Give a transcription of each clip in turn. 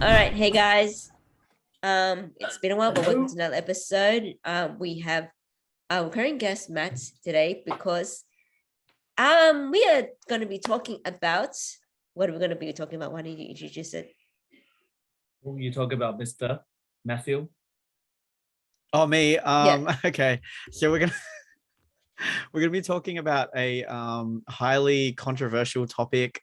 All right, hey guys. It's been a while, but welcome Hello. to another episode. We have our current guest Matt today because we are going to be talking about what are we going to be talking about? Why don't you introduce it? You talk about Mr. Matthew. Oh, me. Yeah. Okay. So we're gonna be talking about a highly controversial topic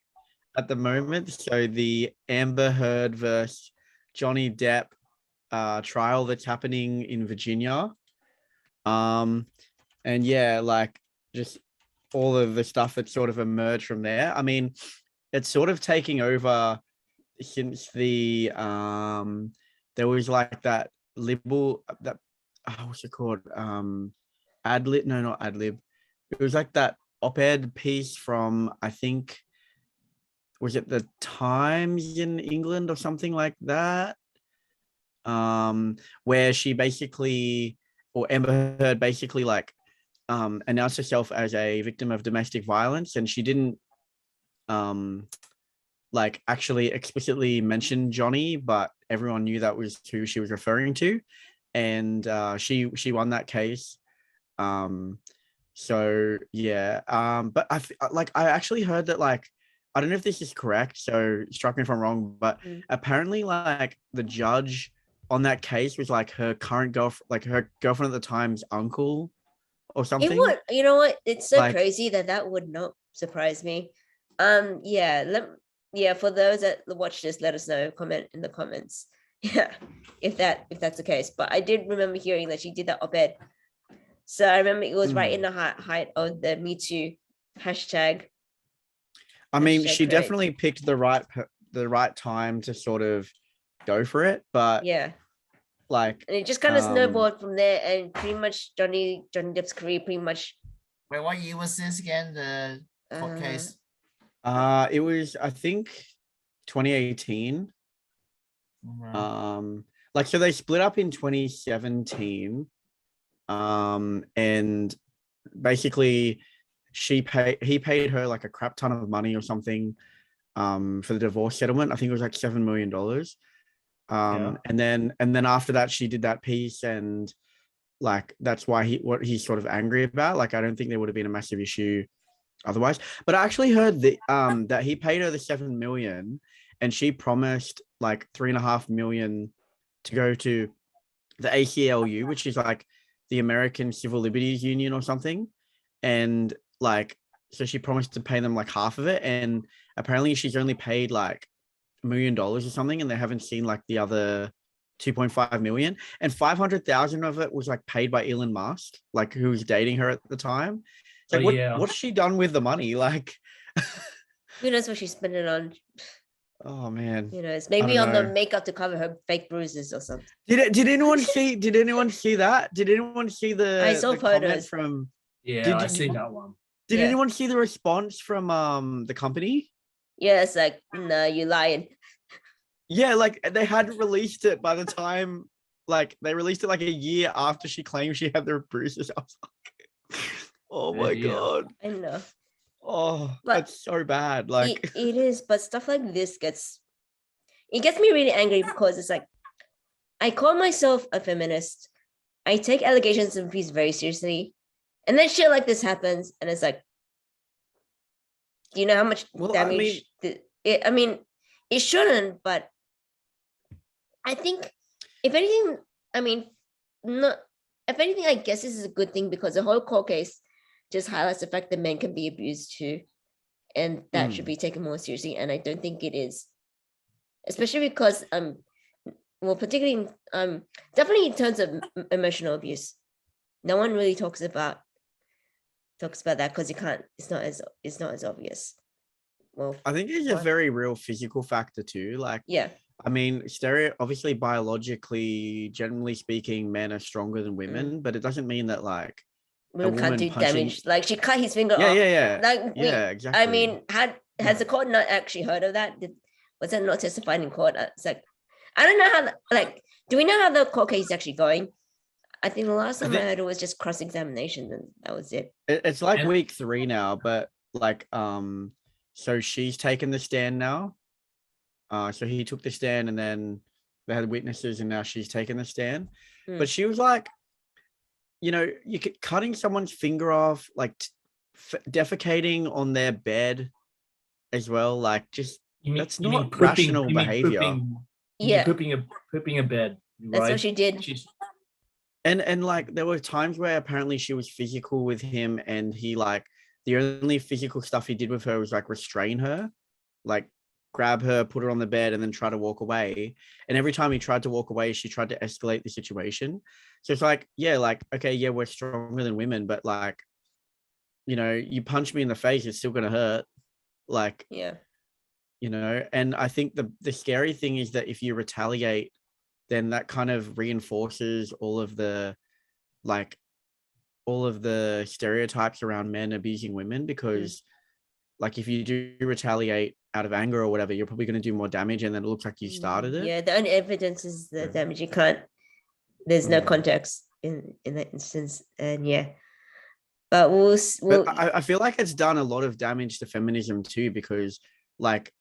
at the moment. So the Amber Heard versus Johnny Depp trial that's happening in Virginia. And yeah, like just all of the stuff that sort of emerged from there. I mean, it's sort of taking over since there was like that liberal that what's it called? Ad lib, no, not ad lib. It was like that op-ed piece from, I think, was it the Times in England or something like that? Where she basically, or Amber Heard basically like announced herself as a victim of domestic violence, and she didn't like actually explicitly mention Johnny, but everyone knew that was who she was referring to, and she won that case. So yeah, but I actually heard that, like, I don't know if this is correct, so strike me if I'm wrong, but apparently like the judge on that case was like her current girlfriend, like her girlfriend at the time's uncle or It something. would, you know what? It's so Like, crazy that would not surprise me. Yeah, yeah, for those that watch this, let us know, comment in the comments. Yeah, if that's the case. But I did remember hearing that she did that op-ed. So I remember it was right in the height of the Me Too hashtag. I mean, she craze. definitely picked the right time to sort of go for it, but Yeah, like, and it just kind of snowballed from there, and pretty much Johnny Depp's career pretty much. Wait, what year was this again? The court case? It was, I think, 2018. Like, so they split up in 2017. And basically he paid her like a crap ton of money or something for the divorce settlement. I think it was like $7 million. Yeah. And then after that she did that piece, and like that's why he's sort of angry about. Like, I don't think there would have been a massive issue otherwise. But I actually heard that he paid her the 7 million and she promised like 3.5 million to go to the ACLU, which is like the American Civil Liberties Union or something. And like, so she promised to pay them like half of it. And apparently she's only paid like $1 million or something. And they haven't seen like the other 2.5 million, and 500,000 of it was like paid by Elon Musk, like who was dating her at the time. It's like, what's she done with the money? Like, who knows what she's spending on? Oh man, you know, it's maybe on the makeup to cover her fake bruises or something. Did anyone see? Did anyone see that? Did anyone see the? I saw photos from. Yeah, I seen that one. Did anyone see the response from the company? Yeah, it's like, no, you lying. Yeah, like they hadn't released it by the time, like they released it like a year after she claimed she had the bruises. I was like, oh my god. I know. Oh, but that's so bad. Like it is, but stuff like this gets me really angry because it's like, I call myself a feminist. I take allegations of abuse very seriously. And then shit like this happens, and it's like, do you know how much damage? I mean, it shouldn't, but I think if anything, I guess this is a good thing because the whole court case just highlights the fact that men can be abused too, and that should be taken more seriously. And I don't think it is, especially because well, particularly definitely in terms of emotional abuse, no one really talks about that because you can't. It's not as obvious. Well, I think there's a very real physical factor too. Like, yeah. I mean, obviously biologically, generally speaking, men are stronger than women, but it doesn't mean that like women can't do damage. Like, she cut his finger off. Yeah. Like, yeah, exactly. I mean, has the court not actually heard of that? Was that not testified in court? It's like, I don't know how. Like, do we know how the court case is actually going? I think the last time I heard it was just cross-examination, and that was it. It's like week 3 now, but like, so she's taken the stand now. So he took the stand, and then they had witnesses, and now she's taken the stand. Mm. But she was like, you could cutting someone's finger off, like defecating on their bed as well. Like, just that's not rational behavior. Yeah. Pooping a bed. That's right? what she did. And like there were times where apparently she was physical with him, and he like the only physical stuff he did with her was like restrain her, like grab her, put her on the bed, and then try to walk away. And every time he tried to walk away, she tried to escalate the situation. So it's like, yeah, like, okay, yeah, we're stronger than women, but like, you punch me in the face, it's still gonna hurt. Like, Yeah. And I think the scary thing is that if you retaliate, then that kind of reinforces all of the stereotypes around men abusing women, because like if you do retaliate out of anger or whatever, you're probably going to do more damage, and then it looks like you started it. Yeah, the only evidence is the damage. You can't. There's no context in that instance, and yeah. But we'll. I feel like it's done a lot of damage to feminism too, because like,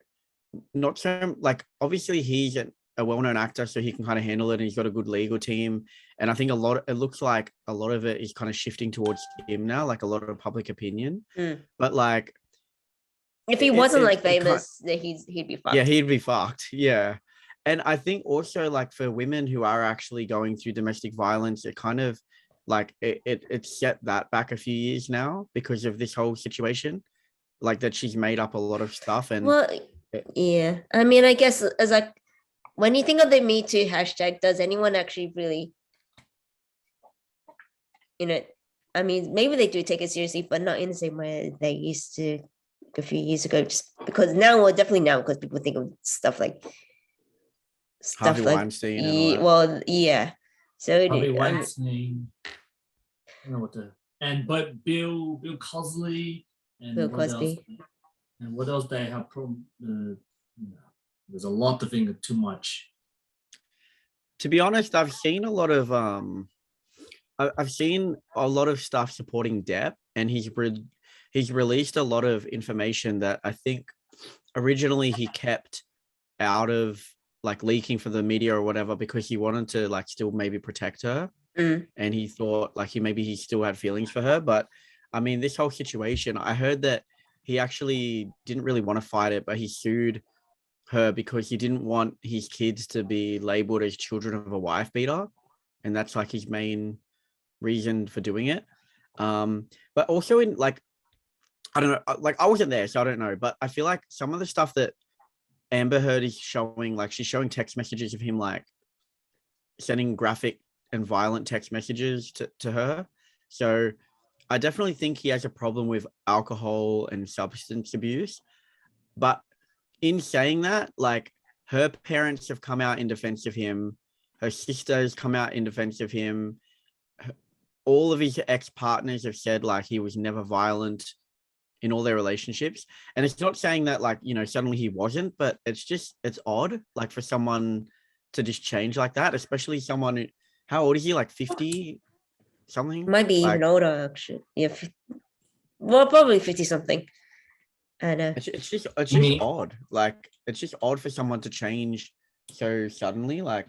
not so like obviously he's a well-known actor, so he can kind of handle it, and he's got a good legal team. And I think it looks like a lot of it is kind of shifting towards him now, like a lot of public opinion. But like, if he wasn't like famous, then he'd be fucked. Yeah, he'd be fucked. Yeah. And I think also like for women who are actually going through domestic violence, it kind of like it set that back a few years now because of this whole situation, like that she's made up a lot of stuff. And yeah, I mean, I guess as like when you think of the Me Too hashtag, does anyone actually really, I mean, maybe they do take it seriously, but not in the same way they used to a few years ago, just because now, well, definitely now, because people think of stuff like Harvey Weinstein and all that. Well, yeah. So Harvey Weinstein. I don't know but Bill Cosby and Bill Cosby. What else they have there's a lot to think of too much. To be honest, I've seen a lot of stuff supporting Depp, and he's released a lot of information that I think originally he kept out of like leaking for the media or whatever, because he wanted to like still maybe protect her. And he thought like he still had feelings for her. But I mean, this whole situation, I heard that he actually didn't really want to fight it, but he sued her because he didn't want his kids to be labeled as children of a wife beater, and that's like his main reason for doing it. But also in like, I don't know, like I wasn't there, so I don't know, but I feel like some of the stuff that Amber Heard is showing, like she's showing text messages of him like sending graphic and violent text messages to her. So I definitely think he has a problem with alcohol and substance abuse. But in saying that, like her parents have come out in defense of him. Her sisters come out in defense of him. All of his ex-partners have said like he was never violent in all their relationships. And it's not saying that like, suddenly he wasn't, but it's odd like for someone to just change like that, especially someone who, how old is he? Like 50 something? Might be like, even older actually. Yeah. Well, probably 50 something. I know. It's just odd. Like it's just odd for someone to change so suddenly. Like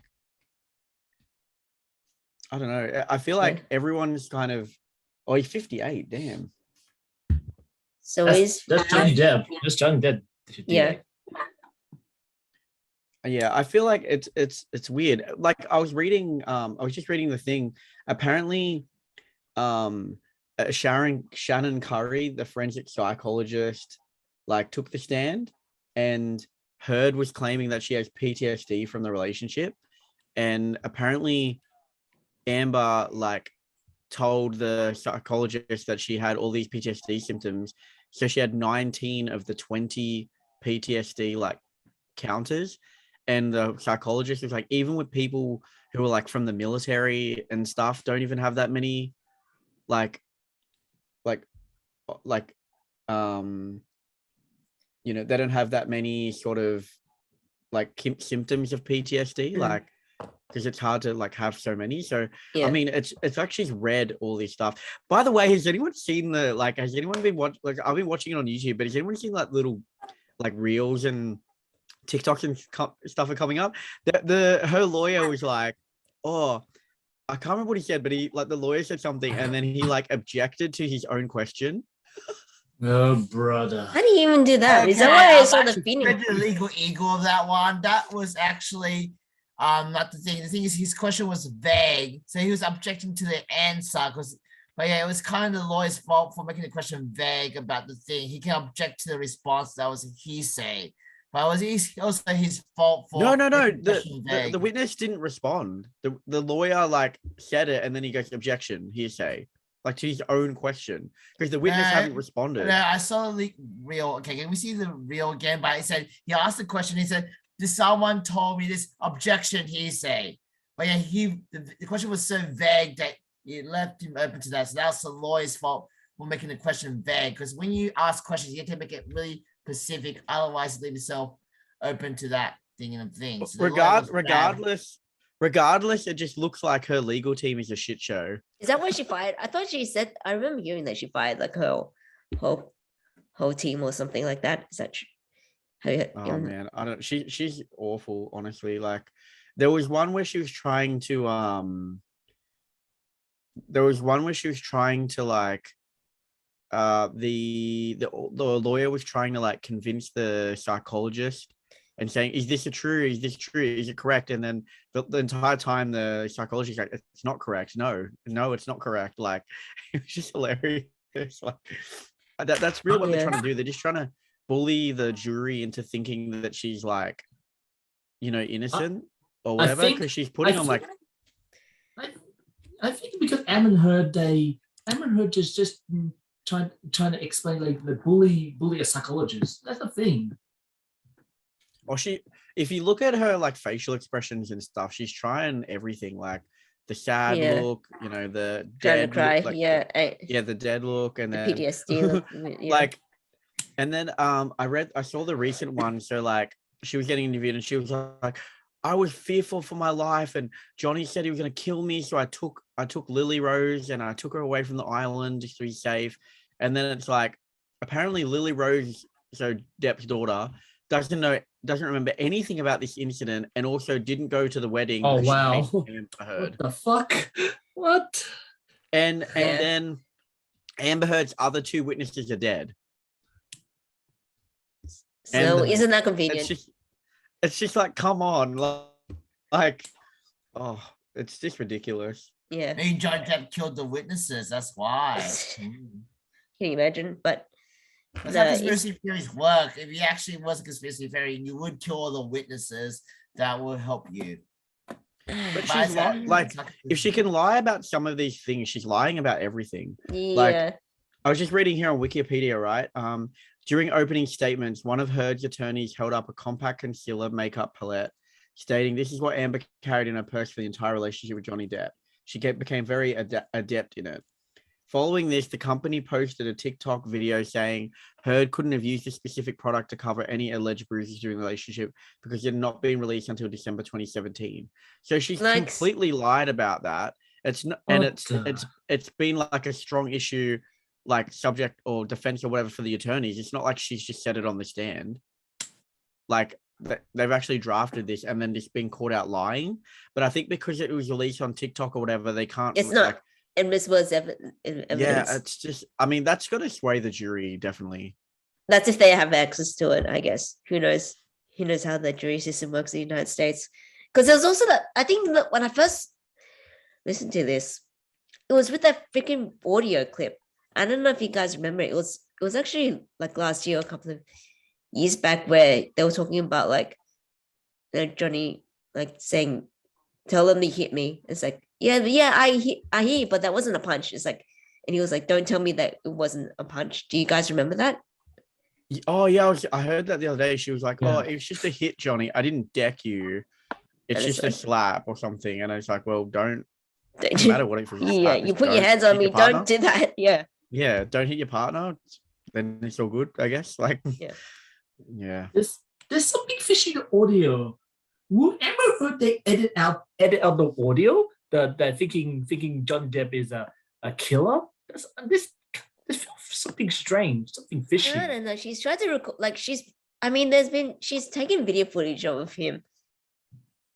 I don't know. I feel like everyone's kind of he's 58, damn. So that's Johnny Depp. That's Johnny Depp. Yeah. Yeah, I feel like it's weird. Like I was just reading the thing. Apparently, Shannon Curry, the forensic psychologist, like took the stand, and Heard was claiming that she has PTSD from the relationship, and apparently Amber like told the psychologist that she had all these PTSD symptoms, so she had 19 of the 20 PTSD like counters. And the psychologist was like, even with people who are like from the military and stuff, don't even have that many, they don't have that many sort of like symptoms of PTSD, like because it's hard to like have so many. So I mean, it's actually read all this stuff. By the way, has anyone seen has anyone been watching? Like I've been watching it on YouTube, but has anyone seen like little like reels and TikToks and stuff are coming up. Her lawyer was like, "Oh, I can't remember what he said, but he like the lawyer said something, and then he like objected to his own question." Oh, brother. How do you even do that? Is that Okay, why I I'm saw the actually video? read the legal ego of that one. That was actually not the thing. The thing is his question was vague. So he was objecting to the answer because but yeah, it was kind of the lawyer's fault for making the question vague about the thing. He can object to the response that was he say. But it was also his fault for No. making the The, question the vague. witness didn't respond. The lawyer like said it, and then he goes objection hearsay, like to his own question because the witness hadn't responded. No, I saw the real. Okay, can we see the real again? But he said he asked the question. He said, "Did someone told me this objection?" He say, but yeah, the question was so vague that it left him open to that. So that's the lawyer's fault for making the question vague. Because when you ask questions, you have to make it really specific. Otherwise, leave yourself open to that thing and thing. So Regardless, it just looks like her legal team is a shit show. Is that why she fired? I thought she said. I remember hearing that she fired like her whole team or something like that. Is that true? Oh man, I don't. She's awful, honestly. Like, there was one where she was trying to like the lawyer was trying to like convince the psychologist and saying, is this true, is it correct? And then the entire time the psychologist like, it's not correct. No, it's not correct. Like, it was just hilarious. Like, that's really what they're trying to do. They're just trying to bully the jury into thinking that she's like, innocent or whatever, because she's putting on like I think because Amber Heard just trying to explain like the bully a psychologist. That's the thing. Or if you look at her like facial expressions and stuff, she's trying everything, like the sad look, the trying to dead cry. look, like the dead look, and the then PTSD look, like, and then I saw the recent one. So like she was getting interviewed and she was like, I was fearful for my life, and Johnny said he was going to kill me, so I took Lily Rose and I took her away from the island just to be safe. And then it's like, apparently Lily Rose, so Depp's daughter, doesn't remember anything about this incident, and also didn't go to the wedding. Oh wow! Amber Heard. What the fuck? What? And then Amber Heard's other two witnesses are dead. So isn't that convenient? It's just like, come on, like, oh, it's just ridiculous. Yeah. Maybe Johnny Depp killed the witnesses. That's why. Can you imagine? But that's how conspiracy theories work. If you actually was a conspiracy theory, you would kill all the witnesses. That will help you. But she's like, if she can lie about some of these things, she's lying about everything. Yeah. Like, I was just reading here on Wikipedia, right? During opening statements, one of Heard's attorneys held up a compact concealer makeup palette, stating, "This is what Amber carried in her purse for the entire relationship with Johnny Depp. She became very adept in it." Following this, the company posted a TikTok video saying Heard couldn't have used a specific product to cover any alleged bruises during the relationship because it had not been released until December 2017. So she's completely lied about that. It's not, and it's been like a strong issue, like subject or defense or whatever for the attorneys. It's not like she's just said it on the stand. Like, they've actually drafted this and then just been caught out lying. But I think because it was released on TikTok or whatever, they can't. It's not admissible as evidence. Yeah, it's just, I mean, that's going to sway the jury, definitely. That's if they have access to it, I guess. Who knows? Who knows how the jury system works in the United States? Because there was also that, I think that when I first listened to this, it was with that freaking audio clip. I don't know if you guys remember. It was actually like last year, a couple of years back, where they were talking about like Johnny like saying, "Tell them to hit me." It's like, yeah, I hear, but that wasn't a punch. It's like, and he was like, "Don't tell me that it wasn't a punch." Do you guys remember that? Oh yeah, I heard that the other day. She was like, "Oh, it was just a hit, Johnny. I didn't deck you. It's just a slap or something." And I was like, "Well, don't matter what it was." Yeah, you put your hands on me. Don't do that. Yeah. Yeah, don't hit your partner. Then it's all good, I guess. Like, yeah. There's something fishy in audio. Would Amber Heard they edit out the audio? The thinking Johnny Depp is a killer. This feels something strange, something fishy. No. She's trying to record. Like she's I mean, she's taken video footage of him,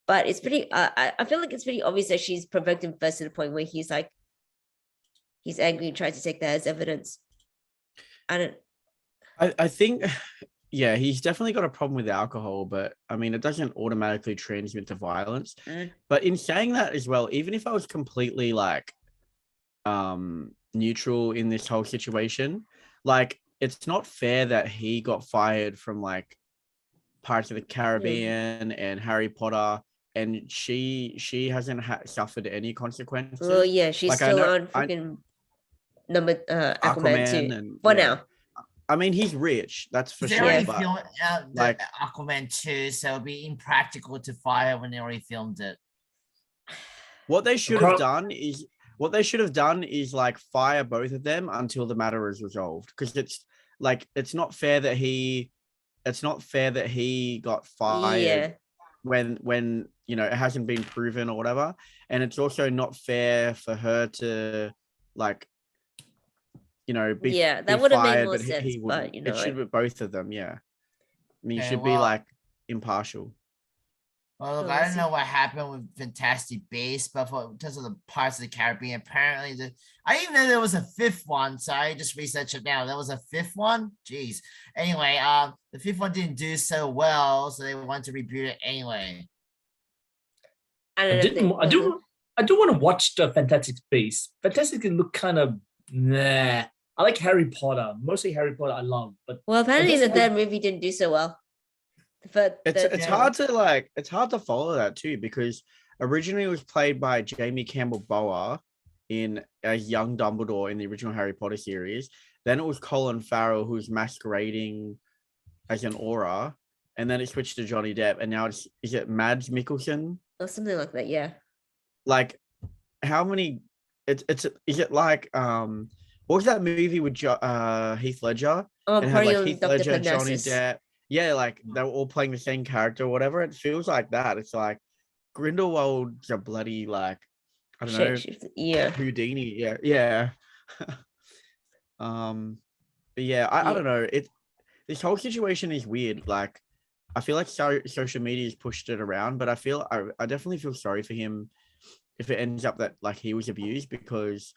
but it's pretty. I feel like it's pretty obvious that she's provoked him first to the point where he's like, he's angry and tries to take that as evidence. I think, yeah, he's definitely got a problem with alcohol, but I mean, it doesn't automatically transmit to violence. But in saying that as well, even if I was completely like neutral in this whole situation, like it's not fair that he got fired from like Pirates of the Caribbean and Harry Potter, and she hasn't suffered any consequences. Well, yeah, she's Like, still on freaking number Aquaman 2 and for yeah. now. I mean, he's rich, that's for They sure. already But filmed the like- Aquaman 2, so it'll be impractical to fire when they already filmed it. what they should have done is like fire both of them until the matter is resolved, because it's not fair that he got fired Yeah, when it hasn't been proven or whatever, and it's also not fair for her to like be yeah, that be would have made fired, more but sense. he wouldn't. But It should be both of them. Yeah, I mean, it Okay, should be well- like impartial. Well, look, So I let's don't see. know what happened with Fantastic Beasts, but in terms of the Pirates of the Caribbean, apparently I didn't know there was a fifth one, so I just researched it now. There was a fifth one. Jeez. Anyway, the fifth one didn't do so well, so they wanted to reboot it anyway. I I don't know. If didn't. I do want to watch the Fantastic Beasts. Fantastic can look kind of nah. I like Harry Potter. Mostly Harry Potter I love, but Well, apparently the Fantastic- third movie didn't do so well. It's Yeah. hard to follow that too, because originally it was played by Jamie Campbell Bower as young Dumbledore in the original Harry Potter series. Then it was Colin Farrell who's masquerading as an aura, and then it switched to Johnny Depp, and now is it Mads Mikkelsen? or something like that. Yeah. Like, how many? Is it like what was that movie with Heath Ledger? Oh, It had Party like on Heath Dr. Ledger, Johnny Parnassus. Depp. Yeah, like they were all playing the same character or whatever. It feels like that. It's like Grindelwald's a bloody like I don't know Yeah. Houdini. Yeah. But yeah, I Yeah. don't know. This whole situation is weird. Like, I feel like social media has pushed it around, but I definitely feel sorry for him if it ends up that like he was abused, because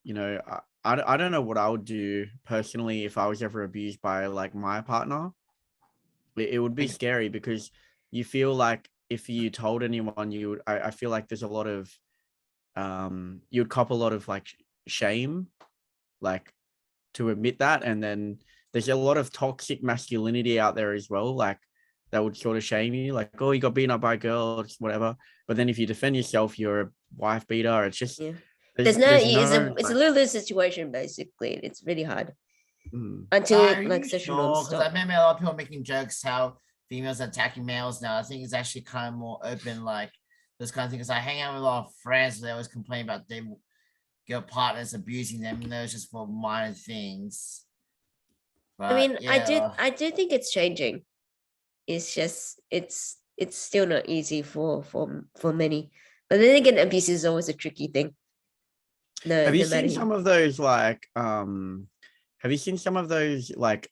I don't know what I would do personally if I was ever abused by like my partner. It would be scary, because you feel like if you told anyone, I feel like there's a lot of you'd cop a lot of like shame, like to admit that, and then there's a lot of toxic masculinity out there as well, like that would sort of shame you, like, oh, you got beaten up by girls, whatever. But then if you defend yourself, you're a wife beater. It's just Yeah. there's It's a lose-lose situation basically. It's really hard until Are like you session sure? non Because I remember a lot of people making jokes how females are attacking males now. I think it's actually kind of more open, like this kind of thing. Because I hang out with a lot of friends, they always complain about their girl partners abusing them, and those just for minor things. But, I mean, yeah. I do think it's changing. It's just it's still not easy for many. But then again, abuse is always a tricky thing. No, Have you no matter seen some of those like have you seen some of those like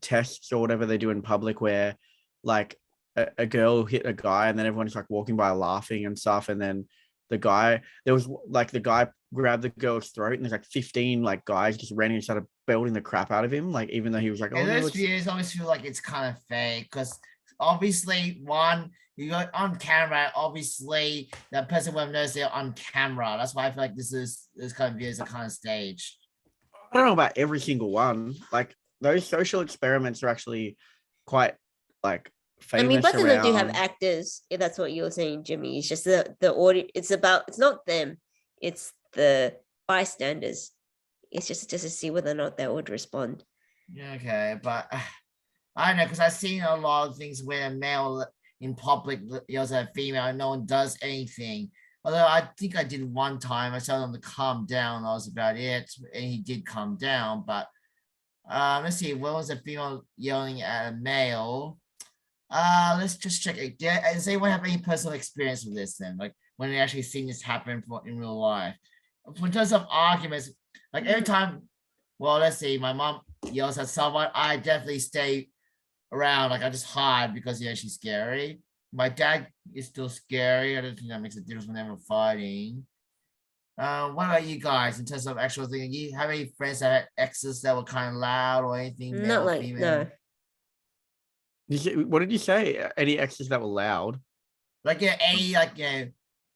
tests or whatever they do in public where like a girl hit a guy and then everyone's like walking by laughing and stuff, and then the guy grabbed the girl's throat and there's like 15 like guys just ran and started belting the crap out of him, like even though he was like, oh And no, those it's- videos always feel like it's kind of fake, because obviously one, you got on camera, obviously that person will knows they're on camera. That's why I feel like this kind of videos are kind of staged. I don't know about every single one. Like those social experiments are actually quite like I famous mean, but then they do have around- actors, if that's what you're saying, Jimmy. It's just the audio. It's not them, it's the bystanders. It's just to see whether or not they would respond. Yeah, okay, but I don't know, because I've seen a lot of things where a male in public yells at a female and no one does anything. Although I think I did one time, I told him to calm down. That was about it, and he did calm down. But let's see, when was a female yelling at a male? Let's just check it. Does anyone have any personal experience with this then? Like when they actually seen this happen in real life? In terms of arguments, like every time, well, let's see, my mom yells at someone, I definitely stay around. Like I just hide because she's scary. My dad is still scary. I don't think that makes a difference when they're fighting. What about you guys in terms of actual thing? You have any friends that had exes that were kind of loud or anything? Not Male, like female? no. What did you say? Any exes that were loud? Like any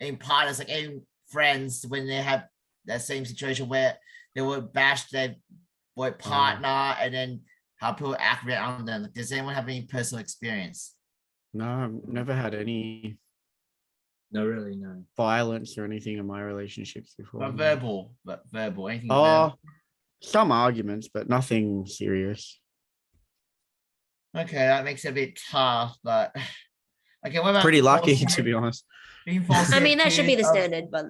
any partners, like any friends when they have that same situation where they would bash their partner and then how people act around them. Like, does anyone have any personal experience? No, I've never had any No, really, no. violence or anything in my relationships before. But verbal, anything Oh, verbal. some arguments, but nothing serious. Okay, that makes it a bit tough, but okay, what about Pretty lucky, falsely- to be honest. being falsely I mean, that should be the accused of- standard, but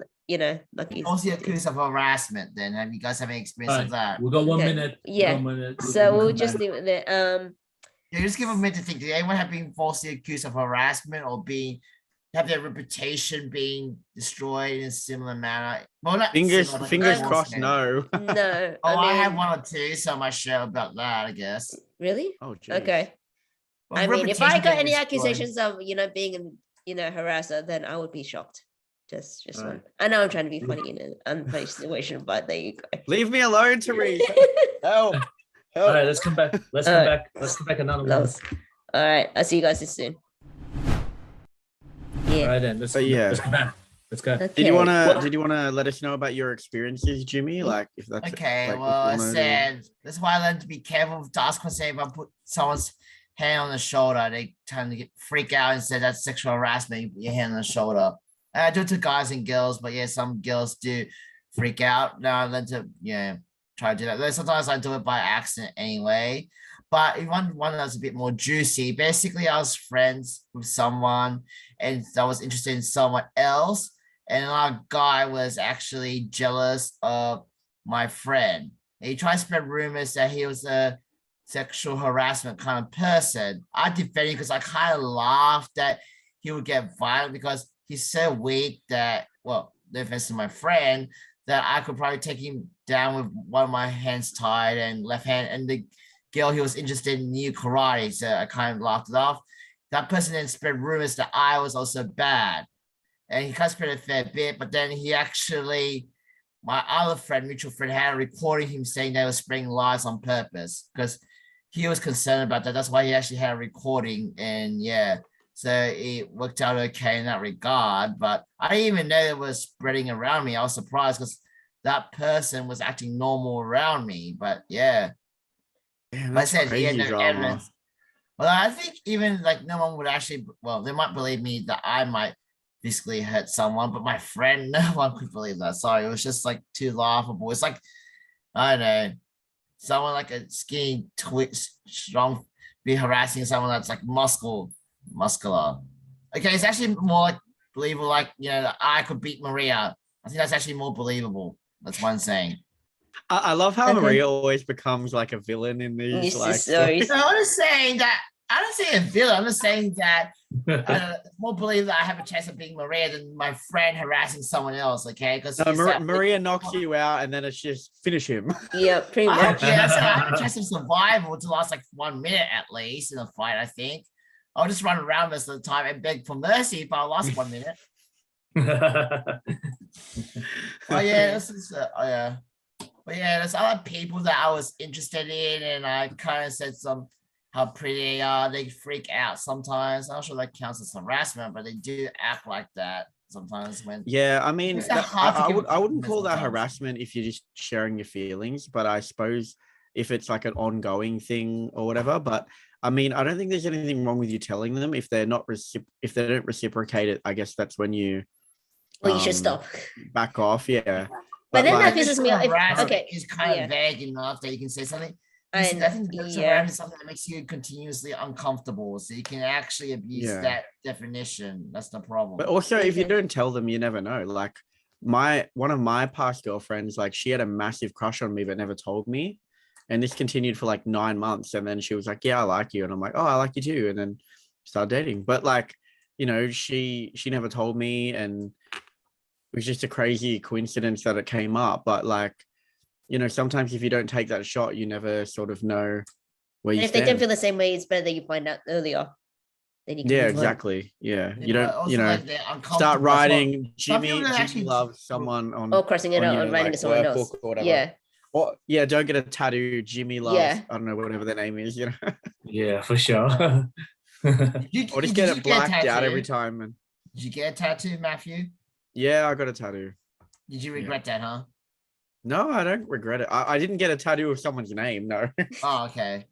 like you falsely said. accused of harassment? Then have you guys have any experience of that? We got 1 Okay, minute. we yeah. got 1 minute. So we'll come just back. leave it there. Yeah, just give a minute to think. Did anyone have been falsely accused of harassment or have their reputation being destroyed in a similar manner? Well, not Fingers similar, like fingers false crossed, manner. no. No. Oh, I have mean, one or two, so I might share about that, I guess. Really? Oh, geez. Okay. Well, I mean, if reputation I got getting any destroyed. accusations of being a harasser, then I would be shocked. Just one. Alright. I know I'm trying to be funny in an unfunny situation, but there you go. Leave me alone, Therese. Help. All right, let's come back. Let's come Alright. back. Let's come back another one. Loves. All right. I'll see you guys soon. All Yeah. right, then. Let's, But yeah. let's come back. Let's go. Did you Okay. wanna let us know about your experiences, Jimmy? Like if that's Okay, like, if well, I you wanna- said that's why I learned to be careful with task when say if I put someone's hand on the shoulder, they tend to freak out and say that's sexual harassment. You put your hand on the shoulder. And I do it to guys and girls, but yeah, some girls do freak out. Now I learned to try to do that. Though sometimes I do it by accident anyway. But one that's a bit more juicy. Basically, I was friends with someone and I was interested in someone else. And our guy was actually jealous of my friend. He tried to spread rumors that he was a sexual harassment kind of person. I defended because I kind of laughed that he would get violent because he's so weak that, well, no offense to my friend, that I could probably take him down with one of my hands tied and left hand. And the girl he was interested in knew karate, so I kind of laughed it off. That person then spread rumors that I was also bad. And he kind of spread a fair bit, but then he actually, my other friend, mutual friend, had a recording him saying they were spreading lies on purpose because he was concerned about that. That's why he actually had a recording. And yeah, so it worked out okay in that regard. But I didn't even know it was spreading around me. I was surprised because that person was acting normal around me. But yeah, Damn, I that's said he had crazy no drama. evidence. Well, I think even like no one would actually, well, they might believe me that I might physically hurt someone, but my friend, no one could believe that. Sorry, it was just like too laughable. It's like, I don't know, someone like a skinny, strong, be harassing someone that's like muscular. Okay, it's actually more like believable, like, that I could beat Maria. I think that's actually more believable. That's what I'm saying. I love how Okay. Maria always becomes like a villain in these This like is stories. So I'm just saying that, I'm not saying a villain, I'm just saying that it's more believe that I have a chance of being Maria than my friend harassing someone else, okay? Because No, Maria knocks you out and then it's just finish him. Yeah, pretty I much. have a chance of survival to last like 1 minute at least in a fight, I think. I'll just run around most of the time and beg for mercy, but I'll last 1 minute. Oh yeah, this is but yeah, there's other people that I was interested in, and I kind of said how pretty they are. They freak out sometimes. I'm not sure that counts as harassment, but they do act like that sometimes when. Yeah, I mean, It's hard to give I wouldn't compliments call that sometimes. harassment if you're just sharing your feelings, but I suppose if it's like an ongoing thing or whatever. But I mean, I don't think there's anything wrong with you telling them if they're not if they don't reciprocate it. I guess that's when you Well, you should stop. back off. Yeah, But then that like, pisses me off. Harassment Okay, is kind yeah. of vague enough that you can say something. I And think that's yeah, something that makes you continuously uncomfortable. So you can actually abuse Yeah. that definition. That's the problem. But also, if you Okay. don't tell them, you never know. Like one of my past girlfriends, like she had a massive crush on me, but never told me. And this continued for like 9 months. And then she was like, yeah, I like you. And I'm like, oh, I like you too. And then started dating. But like, she never told me. And it was just a crazy coincidence that it came up. But like, sometimes if you don't take that shot, you never sort of know where And you if they don't stand. feel the same way, it's better that you find out earlier. Then you can Yeah, move on. exactly. Yeah, Yeah, you but don't, also, you know, like, they're start uncomfortable. writing Some people Jimmy that actually loves someone on Or crossing it on out your or writing like to someone else. workbook or whatever. Yeah. Or yeah, don't get a tattoo. Jimmy loves, Yeah. I don't know, whatever their name is, you know. Yeah, for sure. Or just get it blacked out every time. And Did you get a tattoo, Matthew? yeah, I got a tattoo. Did you regret that, huh? No, I don't regret it. I didn't get a tattoo of someone's name. No. Oh, okay.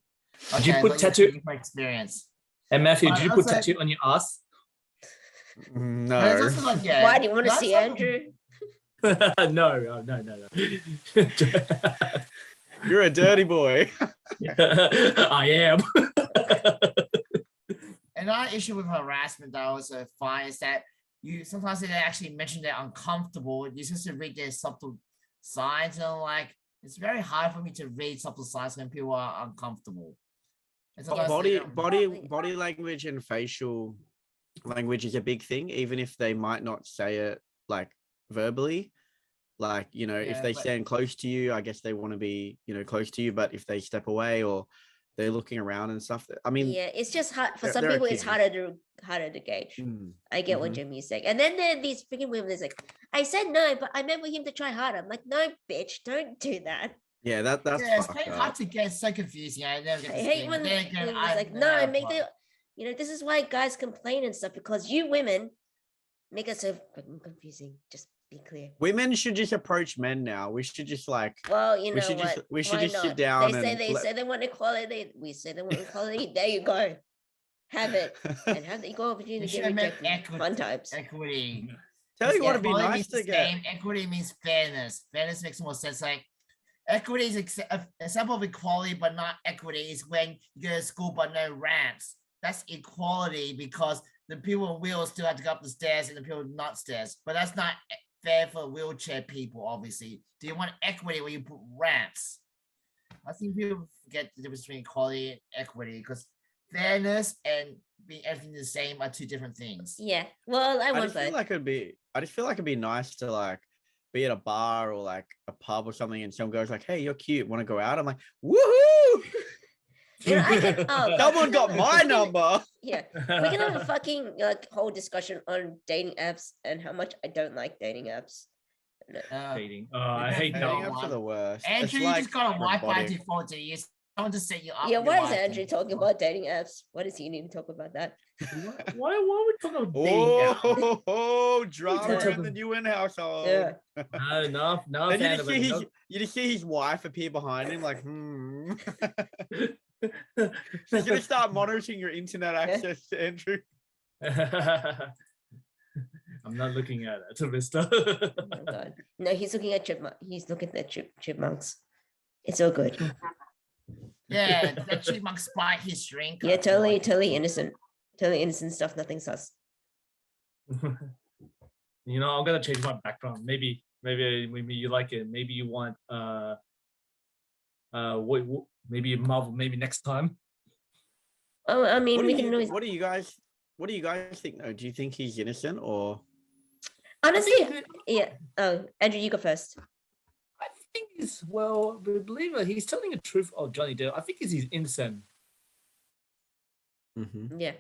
Did you Okay, put but you're tattoo- speaking from experience. And Matthew, But did you put also- tattoo on your ass? No. But it's also like, yeah, Why do you want to that's see like- Andrew? No. You're a dirty boy. I am. Another issue with harassment that I also find is that you sometimes they actually mention they're uncomfortable. You're supposed to read their subtle signs, and I'm like, it's very hard for me to read subtle signs when people are uncomfortable. And sometimes they Body language and facial language is a big thing, even if they might not say it like verbally. Like, you know, Yeah, if they but- stand close to you, I guess they want to be, you know, close to you. But if they step away or they're looking around and stuff, I mean, Yeah, it's just hard for there- some there are people. It's things. harder to gauge. mm, I get what Mhm. Jimmy's saying. And then there are these freaking women that's like, I said no, but I meant for him to try harder. I'm like, no, bitch, don't do that. yeah, that's Yeah, it's fucked very up. hard to get. It's so confusing. I never get I this hate thing. when But then again, it's I like, know no, how to make apply- the, this is why guys complain and stuff, because you women make it so freaking confusing. Just be clear. Women should just approach men now. We should just like, Well, you we know should what? just we should Why just sit not? down They say and they say they want equality. We say they want equality. There you go. Have it and have the equal opportunity You to should get have meant rejected. Fun times. equity. tell you what, Yeah, it'd be equality nice means to the get. same. Equity means fairness. Fairness makes more sense. Like equity is an example of equality, but not equity. Is when you go to school but no ramps. That's equality because the people in wheels still have to go up the stairs and the people not stairs. But that's not fair for wheelchair people. Obviously, do you want equity where you put ramps? I think people forget the difference between equality and equity because fairness and being everything the same are two different things. Yeah. Well, I I want just feel both. like I just feel like it'd be nice to like be at a bar or like a pub or something, and someone goes like, "Hey, you're cute. Want to go out?" I'm like, "Woohoo!" You know, I can, oh, God, Someone you got know, my we can- number. Yeah, we can have a fucking like whole discussion on dating apps and how much I don't like dating apps. Dating. I hate Dating no dating. apps are the worst. It's Andrew, you like just got a Wi-Fi robotic. default to use. Someone just set you up. Yeah, your why is Wi-Fi Andrew talking default. about dating apps? Why does he need to talk about that? Why are we talking about dating apps? Oh, drama talking in the Newen household. Yeah. No, no Then fan of it. you just see his wife appear behind him, like, She's gonna start monitoring your internet access, Andrew. I'm not looking at it, mister. Oh my God. No, he's looking at he's looking at chipmunks. It's all good. Yeah, that chipmunk spike his drink. Yeah, totally innocent. Totally innocent stuff. Nothing sus. You know, I'm gonna change my background. Maybe you like it. Maybe you want maybe Marvel. Maybe next time. Oh, I mean, What we do can you, always. what do you guys think though? Do you think he's innocent or? Honestly, I think yeah. Oh, Andrew, you go first. he's well. Believe it, he's telling the truth of Johnny Depp. I think he's innocent. Mhm. Yeah.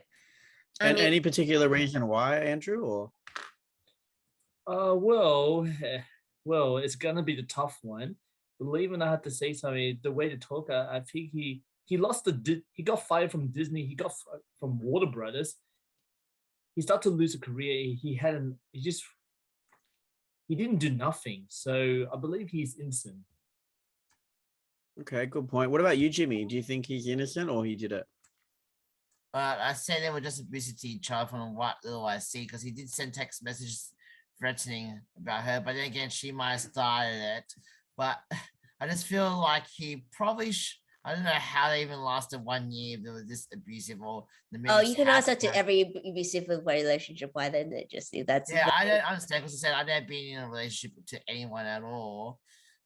I And mean, any particular reason why, Andrew? Or Well, it's gonna be the tough one. Believe it, I have to say something. The way to talk, I think he lost he got fired from Disney. He got fired from Warner Brothers. He started to lose a career. He didn't do nothing. So I believe he's innocent. okay, good point. What about you, Jimmy? Do you think he's innocent or he did it? I say they were just abusive to each other from what little I see, because he did send text messages threatening about her, but then again, she might have started it. But I just feel like he probably I don't know how they even lasted 1 year if they were this abusive or the oh, you can ask that to happened. every abusive relationship. Why then they just that's Yeah, I don't understand because I said I've never been in a relationship to anyone at all.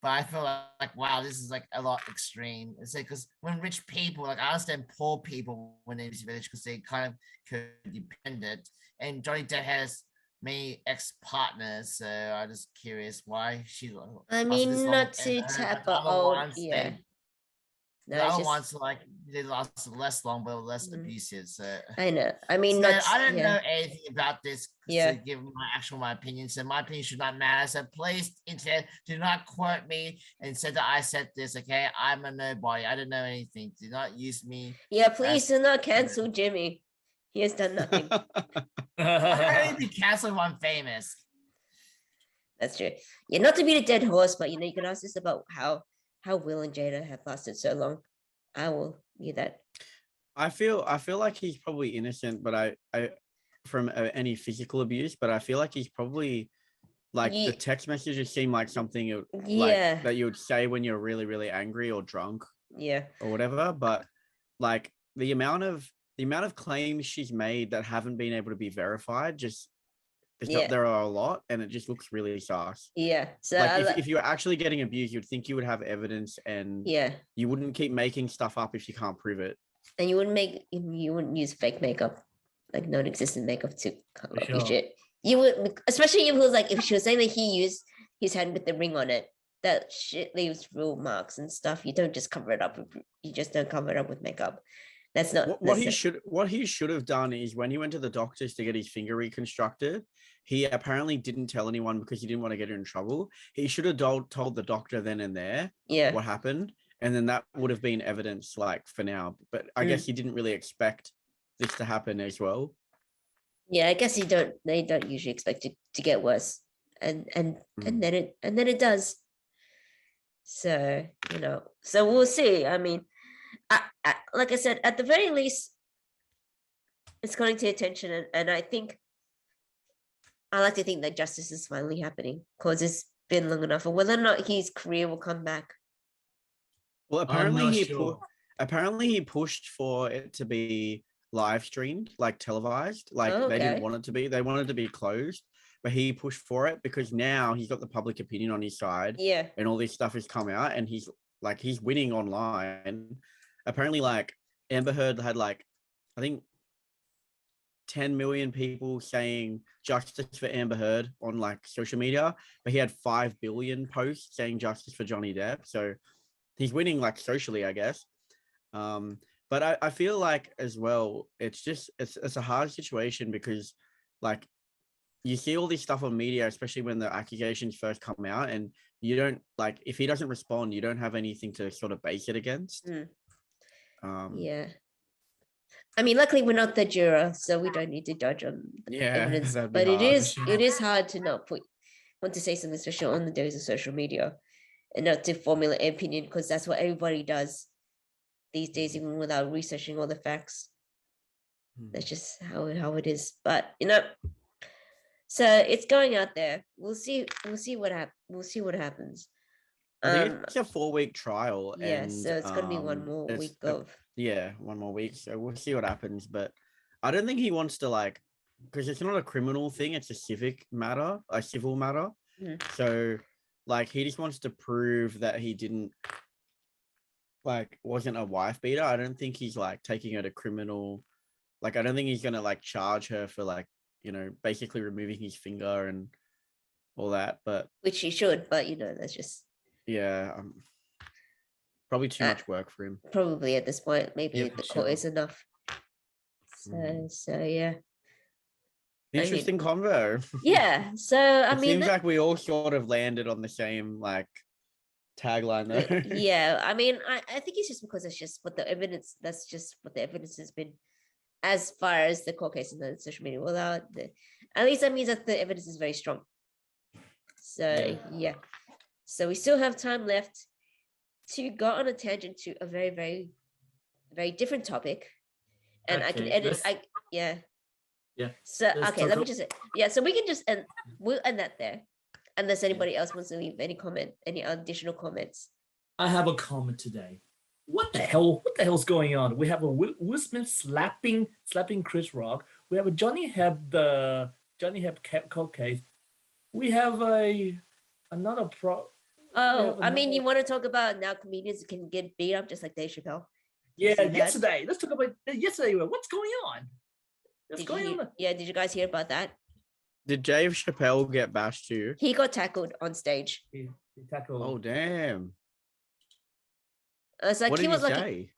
But I feel like wow, this is like a lot extreme. It's like because when rich people, like I understand poor people when they're in this village because they kind of codependent, and Johnny Depp has many ex-partners, so I'm just curious why she. I mean, not to tap old, yeah. No, The it's other just, ones like they lost less long but less Mhm. abusive. So, I know. I mean, so not, I don't yeah. know anything about this Yeah. to give my opinion. So my opinion should not matter. So please, internet, do not quote me and say that I said this. Okay, I'm a nobody. I don't know anything. Do not use me. Yeah, please do not cancel Jimmy. He has done nothing. I only be canceled if I'm famous. That's true. Yeah, not to be the dead horse, but you can ask this about how Will and Jada have lasted so long. I will be that. I feel like he's probably innocent, but I from any physical abuse, but I feel like he's probably like the text messages seem like something like Yeah. that you would say when you're really, really angry or drunk Yeah. or whatever. But like the amount of claims she's made that haven't been able to be verified, just there are a lot, and it just looks really sus. Yeah. So like if you're actually getting abused, you'd think you would have evidence, and yeah, you wouldn't keep making stuff up if you can't prove it. and you wouldn't use fake makeup, like non-existent makeup to cover up your sure. shit. You would, especially if it was like if she was saying that he used his hand with the ring on it. That shit leaves real marks and stuff. You don't just cover it up. You just don't cover it up with makeup. That's not What he should have done is when he went to the doctors to get his finger reconstructed, he apparently didn't tell anyone because he didn't want to get her in trouble. He should have told the doctor then and there Yeah. what happened, and then that would have been evidence like for now. But I guess he didn't really expect this to happen as well. Yeah, I guess they don't usually expect it to get worse. And then it does. So, so we'll see. I mean, I like I said, at the very least, it's going to attention, and I think I like to think that justice is finally happening because it's been long enough, or whether or not his career will come back. Well, I'm apparently not he pushed for it to be live streamed, like televised. Like Oh, they didn't okay. want it to be. They wanted it to be closed, but he pushed for it because now he's got the public opinion on his side, Yeah. and all this stuff has come out, and he's winning online. Apparently, like Amber Heard had like, I think 10 million people saying justice for Amber Heard on like social media, but he had 5 billion posts saying justice for Johnny Depp. So he's winning like socially, I guess. But I feel like as well, it's a hard situation because like you see all this stuff on media, especially when the accusations first come out, and you don't like, if he doesn't respond, you don't have anything to sort of base it against. Yeah. I mean, luckily we're not the juror, so we don't need to judge on evidence. that'd be But hard. it is hard to not want to say something, especially on the days of social media, and not to formulate an opinion because that's what everybody does these days, even without researching all the facts. That's just how it is. But so it's going out there. We'll see what happens. I think it's a 4-week trial. Yeah, and so it's gonna be one more week of. Yeah, 1 more week. So we'll see what happens. But I don't think he wants to because it's not a criminal thing, it's a civil matter. So he just wants to prove that he didn't wasn't a wife beater. I don't think he's taking her to criminal. I don't think he's gonna charge her for basically removing his finger and all that. But which he should, but that's just. Yeah, probably too much work for him. Probably at this point, maybe the court is enough. So yeah. Interesting convo. Yeah. So I mean, seems like we all sort of landed on the same tagline though. Yeah, I mean, I think it's just because it's just what the evidence. That's just what the evidence has been, as far as the court case and the social media. Without at least that means that the evidence is very strong. So yeah. So we still have time left to go on a tangent to a very, very, very different topic. And I can edit. Yeah. So okay, let me just so we can just we'll end that there. Unless anybody else wants to leave any additional comments. I have a comment today. What the hell's going on? We have a Will Smith slapping Chris Rock. We have a Johnny Depp court case. We have another Oh, I mean, you want to talk about now comedians can get beat up just like Dave Chappelle? Yeah, yesterday. Let's talk about yesterday. What's going on? Yeah, did you guys hear about that? Did Dave Chappelle get bashed too? He got tackled on stage. He tackled. Oh, damn. It's like What he did was he like, say?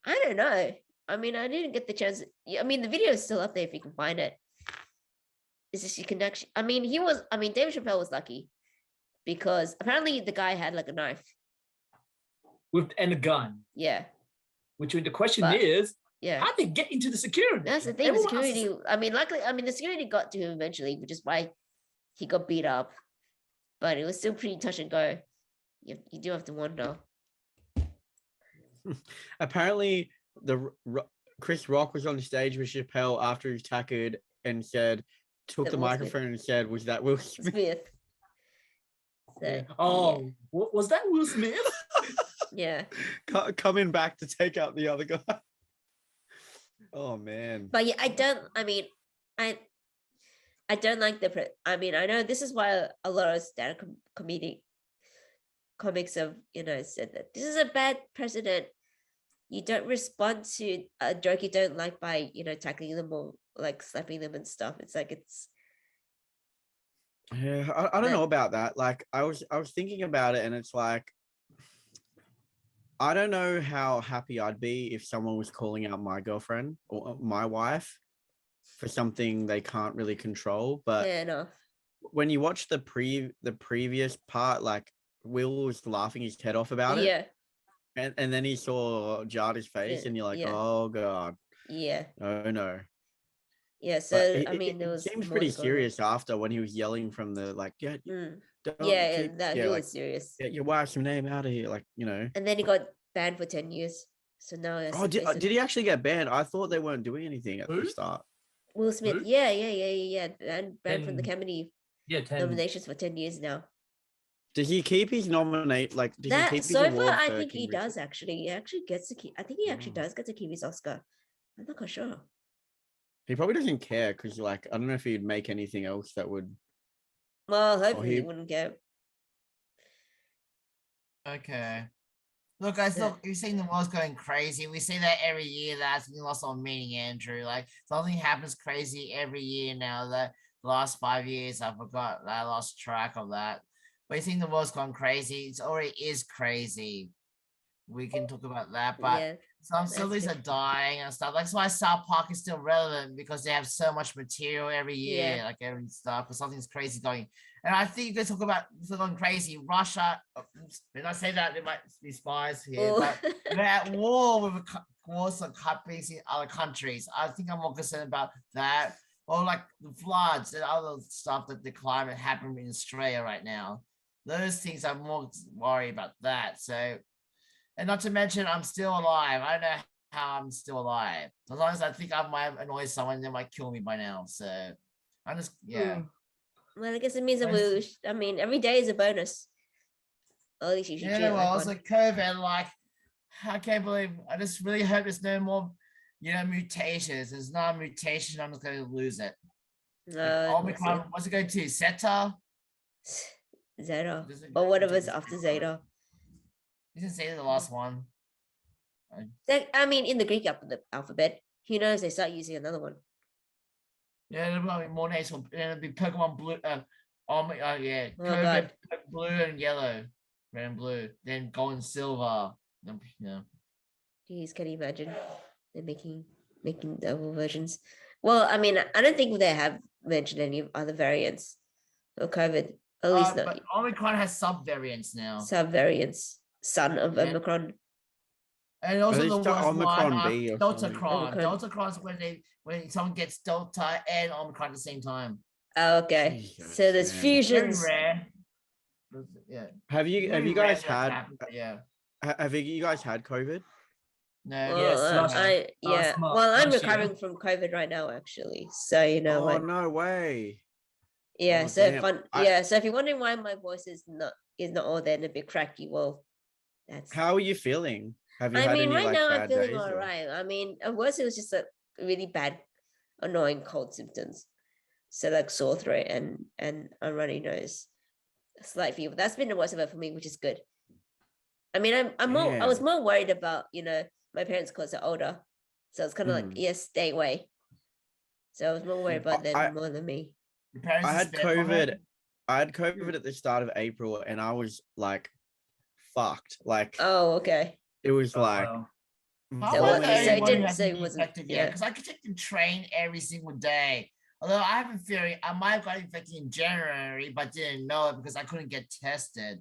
I don't know. I mean, I didn't get the chance. I mean, the video is still up there if you can find it. It's just you can actually. I mean, David Chappelle was lucky because apparently the guy had like a knife. And a gun. Yeah, Which the question But- is, yeah. how they get into the security? That's the thing. Everyone else is- Security. I mean, luckily, the security got to him eventually, which is why he got beat up. But it was still pretty touch and go. You do have to wonder. Apparently, Chris Rock was on the stage with Chappelle after he tackled and said, took That the Will Smith. microphone and said, "Was that Will Smith?" Smith. So, Oh, was that Will Smith? yeah. Coming back to take out the other guy. Oh man. But yeah, I don't like I know this is why a lot of stand-up comics have, said that this is a bad precedent. You don't respond to a joke you don't like by, tackling them or like slapping them and stuff. It's like Yeah, I don't know about that. Like I was thinking about it and it's like I don't know how happy I'd be if someone was calling out my girlfriend or my wife for something they can't really control. But fair enough. when you watch the previous part, like Will was laughing his head off about it. Yeah. And then he saw Jada's face and you're like, Yeah. oh God. Yeah. Oh no. Yeah. But So it there was seems more pretty to go on. serious after when he was yelling from the like, yeah, Mm. don't Yeah, keep- and that yeah, he like, was serious. get your wife's name out of here, like And then he got banned for 10 years. So now he has to face it. Did he actually get banned? I thought they weren't doing anything at Who? the start. Will Smith. Who? Yeah. Banned from the 10 Comedy Yeah, 10. nominations for 10 years now. Did he keep his nominate? Like, did he keep his So far, award I for think he King does Richard? actually. He actually gets to keep. I think he actually Oh. does get to keep his Oscar. I'm not quite sure. He probably doesn't care because, like, I don't know if he'd make anything else that would. Well, hopefully he- he wouldn't get. Okay. Look, guys, Yeah. look, you're seeing the world's going crazy. We see that every year. That's something lost on meaning, Andrew. Like something happens crazy every year now. The last 5 years, I lost track of that. But you think the world's gone crazy? It already is crazy. We can talk about that, but Yeah. some that's cities are true. dying and stuff. That's why South Park is still relevant because they have so much material every year, Yeah. like every stuff. Because something's crazy going. And I think you can talk about going crazy. Russia. When I say that, there might be spies here, Oh. but they're at war with wars of countries in other countries. I think I'm more concerned about that, or like the floods and other stuff that the climate happened in Australia right now. Those things I'm more worried about that. So. And not to mention, I'm still alive. I don't know how I'm still alive. As long as I think I might annoy someone, they might kill me by now. So I'm just, yeah. Well, I guess it means that Nice. every day is a bonus. Or at least you should treat Yeah, it well, like it's one. like COVID. Like, I can't believe. I just really hope there's no more, mutations. There's not a mutation. I'm just going to lose it. Like, Omicron. What's it going to? Zeta? Zeta. Does it Or go whatever's into after Zeta? Zeta. Isn't Zeta the last one? In the Greek alphabet, who knows? They start using another one. Yeah, there'll probably be more names. It'll be Pokemon Blue. Yeah. Oh, COVID, God. blue and yellow, red and blue. Then gold and silver. Yeah. Jeez, can you imagine? They're making double versions. Well, I mean, I don't think they have mentioned any other variants of COVID. At least not But Omicron has sub-variants now. sub-variants. Son of Yeah. Omicron. And also At the least worst Omicron one, B or something. Deltacron. Omicron. Deltacron is when someone gets Delta and Omicron at the same time. Oh, okay. Jesus, So there's man. Very fusions. rare. Yeah. Have you Very guys rare that had happens, but yeah. have you guys had COVID? No. Yes, Well, last- well, I'm last year. recovering from COVID right now, actually. So you know Oh what? no way. Yeah. Oh, So damn. So if you're wondering why my voice is not all there and a bit cracky, well, that's. How are you feeling? Have you I had mean, any right like now I'm bad feeling days? all or- right. I mean, at worst it was just a really bad, annoying cold symptoms. So like sore throat and a runny nose, slight fever. That's been the worst of it for me, which is good. I mean, I was Damn. more worried about my parents because they're older, so it's kind of like yes, stay away. So I was more worried about them more than me. Your parents I are had spared from COVID. it? I had COVID at the start of April and I was like fucked. Like Oh, okay. It was Oh, like wow. I So wonder what- if so it anyone didn't- has so it been wasn't- infected yeah. yet, because I could take the train every single day. Although I have a theory, I might have got infected in January, but didn't know it because I couldn't get tested.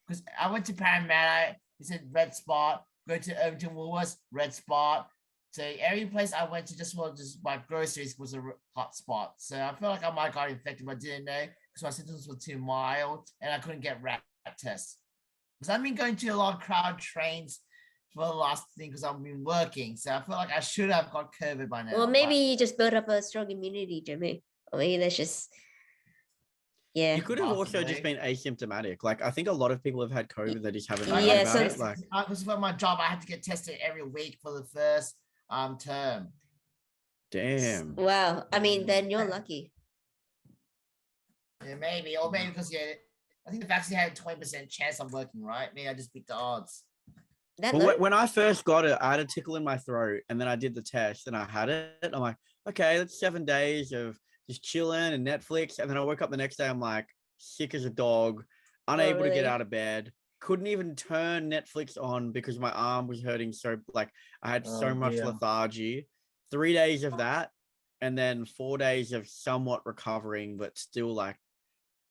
Because I went to Parramatta, it said red spot. Go to Irvington Woolworths, red spot. So every place I went to just buy groceries was a hot spot. So I feel like I might have got infected, but didn't know because my symptoms were too mild and I couldn't get rat tests. Because I've been going to a lot of crowd trains for the last thing because I've been working. So I feel like I should have got COVID by now. Well, but- maybe you just build up a strong immunity, Jimmy. Or maybe that's just, yeah. you could have also just Possibly. been asymptomatic. Like I think a lot of people have had COVID that just haven't I known Yeah, about so- it. Like because for my job, I had to get tested every week for the first term. damn. Wow. I mean, then you're lucky. Yeah, maybe, or maybe because I think the vaccine had a 20% chance of working, right? Maybe I just beat the odds. That Well, low? when I first got it, I had a tickle in my throat, and then I did the test, and I had it. I'm like, okay, that's 7 days of just chilling and Netflix. And then I woke up the next day, I'm like sick as a dog, unable to get really? out of bed. Couldn't even turn Netflix on because my arm was hurting so like I had so Oh, much dear. lethargy. 3 days of that, and then 4 days of somewhat recovering, but still like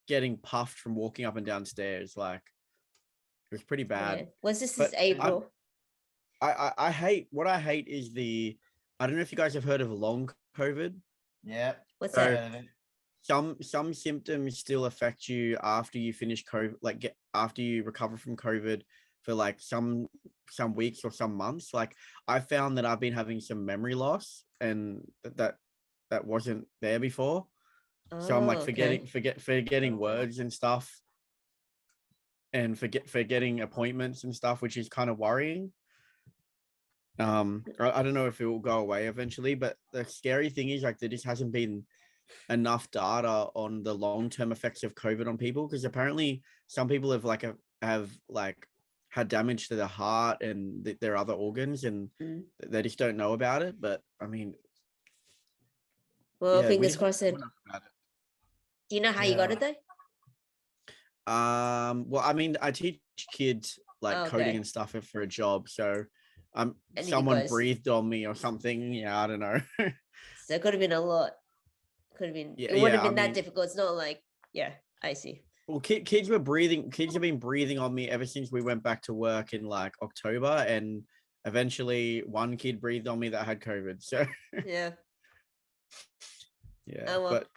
getting puffed from walking up and down stairs. Like it was pretty bad. Yeah. Was this But since April? I hate what I hate is I don't know if you guys have heard of long COVID. Yeah. What's so- that? Some symptoms still affect you after you finish COVID, like after you recover from COVID for like some weeks or some months. Like I found that I've been having some memory loss and that wasn't there before. So I'm like Oh, okay. forgetting words and stuff and forgetting appointments and stuff, which is kind of worrying. I don't know if it will go away eventually, but the scary thing is like there just hasn't been enough data on the long-term effects of COVID on people, because apparently some people have had damage to their heart and their other organs, and Mm. they just don't know about it. But I mean, Well, yeah, we fingers just don't crossed. know Then. enough about it. Do you know how you got Yeah. it though? Well, I mean, I teach kids like Oh, coding okay. and stuff for a job, so And you someone guys- breathed on me or something. Yeah, I don't know. So it could have been a lot. Could have been. Yeah, It wouldn't yeah, have been I that mean- difficult. It's not like, yeah, I see. Well, kids were breathing. Kids have been breathing on me ever since we went back to work in like October, and eventually one kid breathed on me that had COVID. So Yeah. yeah, Oh, well. but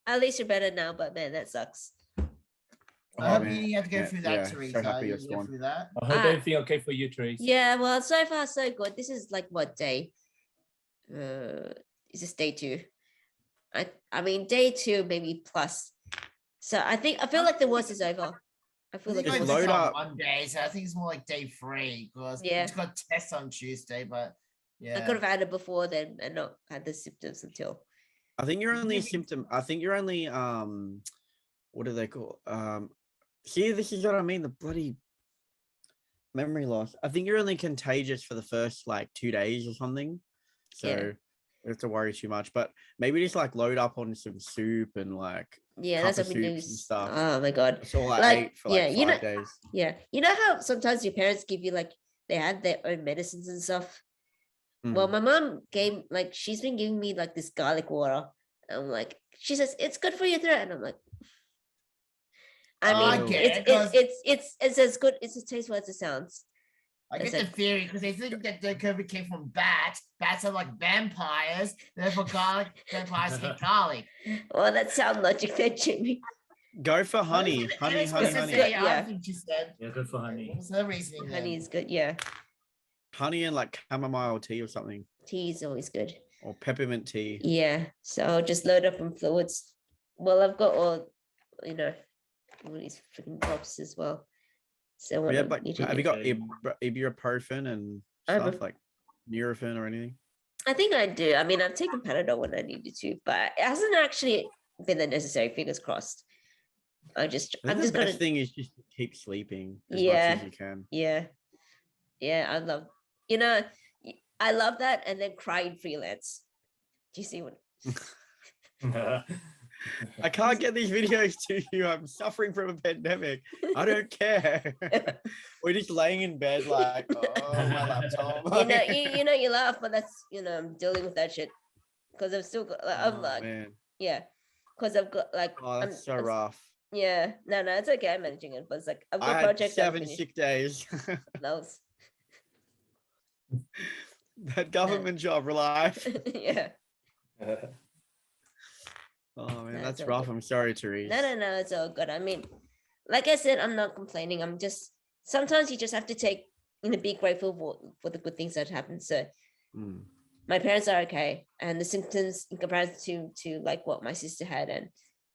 At least you're better now, but man, that sucks. I oh, hope man, you have to go yeah, through that, yeah, so Teresa. happy You it's go gone. through that. I hope Ah. everything okay for you, Therese. Yeah, well, so far so good. This is like what day? Is this day 2? I mean day 2 maybe plus. So I feel like the worst is over. I feel I like think the I Just worst did is load on up. Monday, so I think it's more like day 3 because Yeah. it's got tests on Tuesday, but yeah. I could have had it before then and not had the symptoms until. I think you're only a Maybe- symptom. I think you're only what do they call see, this is what I mean, the bloody memory loss. I think you're only contagious for the first like 2 days or something. So Yeah. you have to worry too much. But maybe just like load up on some soup and like Yeah, cup that's of what we do. soups and stuff. Oh my god. That's all I Like, ate for yeah, like you 5 know- days. Yeah. You know how sometimes your parents give you like they had their own medicines and stuff? Well, Mm. my mom gave like she's been giving me like this garlic water. I'm like, she says it's good for your throat, and I'm like, I Oh, I mean, get it's it, 'cause- it's as good. It's as tasty as it sounds. I It's get the like- theory because they think that the COVID came from bats. Bats are like vampires. Therefore, garlic vampires hate garlic. Well, that sound logic there, Jimmy. Go for honey, That's honey, what honey, she honey. said, Yeah. I think she said. Yeah, good for honey. What's her reasoning then? Honey is good. Yeah, Honey and like chamomile tea or something, tea is always good. or peppermint tea. Yeah, so I'll just load up on fluids. Well, I've got all these freaking drops as well. So what Yeah, I but need to have do- you got Okay. ibuprofen and I've- stuff like Nurofen or anything? I think I do. I mean, I've taken Panadol when I needed to, but it hasn't actually been that necessary. Fingers crossed. I'm I just think the gonna best thing is just to keep sleeping as much Yeah. as you can. yeah. I love I love that, and then crying freelance. Do you see what? I can't get these videos to you. I'm suffering from a pandemic. I don't care. We're just laying in bed like, oh, my laptop. You laugh, but that's I'm dealing with that shit because I've still got. I'm Oh, like, man. yeah, because I've got like. Oh, that's so rough. Yeah, no, it's okay. I'm managing it, but it's like I've got I had projects 7 unfinished. sick days. Those. That government job, relief. Yeah. Oh man, No, that's it's all rough. good. I'm sorry, Therese. No, it's all good. I mean, like I said, I'm not complaining. I'm just sometimes you just have to take, be grateful for the good things that happen. So Mm. my parents are okay, and the symptoms in comparison to like what my sister had and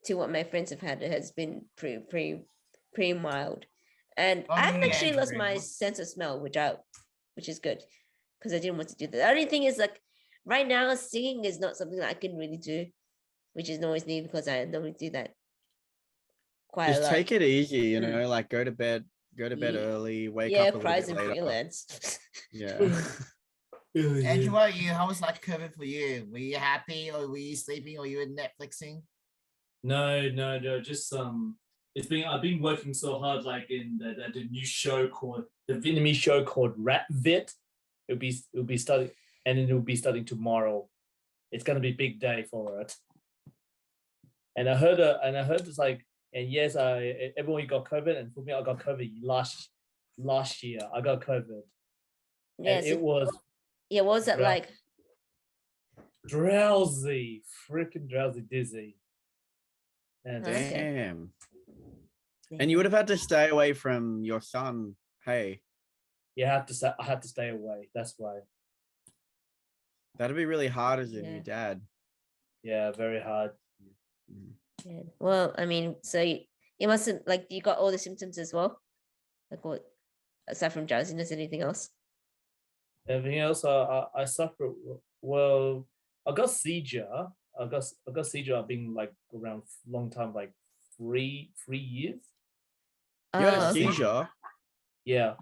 to what my friends have had has been pretty mild. And I haven't actually lost my sense of smell, which is good because I didn't want to do that. The only thing is like right now, singing is not something that I can really do, which is always neat because I normally do that quite a Just lot. take it easy, Mm. like go to bed Yeah. early, wake Yeah, up a little prize bit and later. freelance. Yeah. Andrew, what about you? How was like COVID for you? Were you happy, or were you sleeping, or you were Netflixing? No. Just I've been working so hard, like in the new show called the Vietnamese show called Rat Vit. It'll be starting, and then it'll be starting tomorrow. It's gonna be a big day for it. And I heard it's like, and yes, everyone got COVID, and for me, I got COVID last year. I got COVID. Yeah, And it was what was that like? Drowsy, freaking drowsy, dizzy. And Okay. Damn. And you would have had to stay away from your son. Hey, I had to stay away. That's why. that'd be really hard as a Yeah. new dad. Yeah, very hard. Yeah. Well, I mean, so you mustn't like you got all the symptoms as well. Like what aside from drowsiness, anything else? Everything else, I suffer. Well, I got seizure. I got seizure. I've been like around long time, like 3 years. You had a Okay. seizure. Yeah,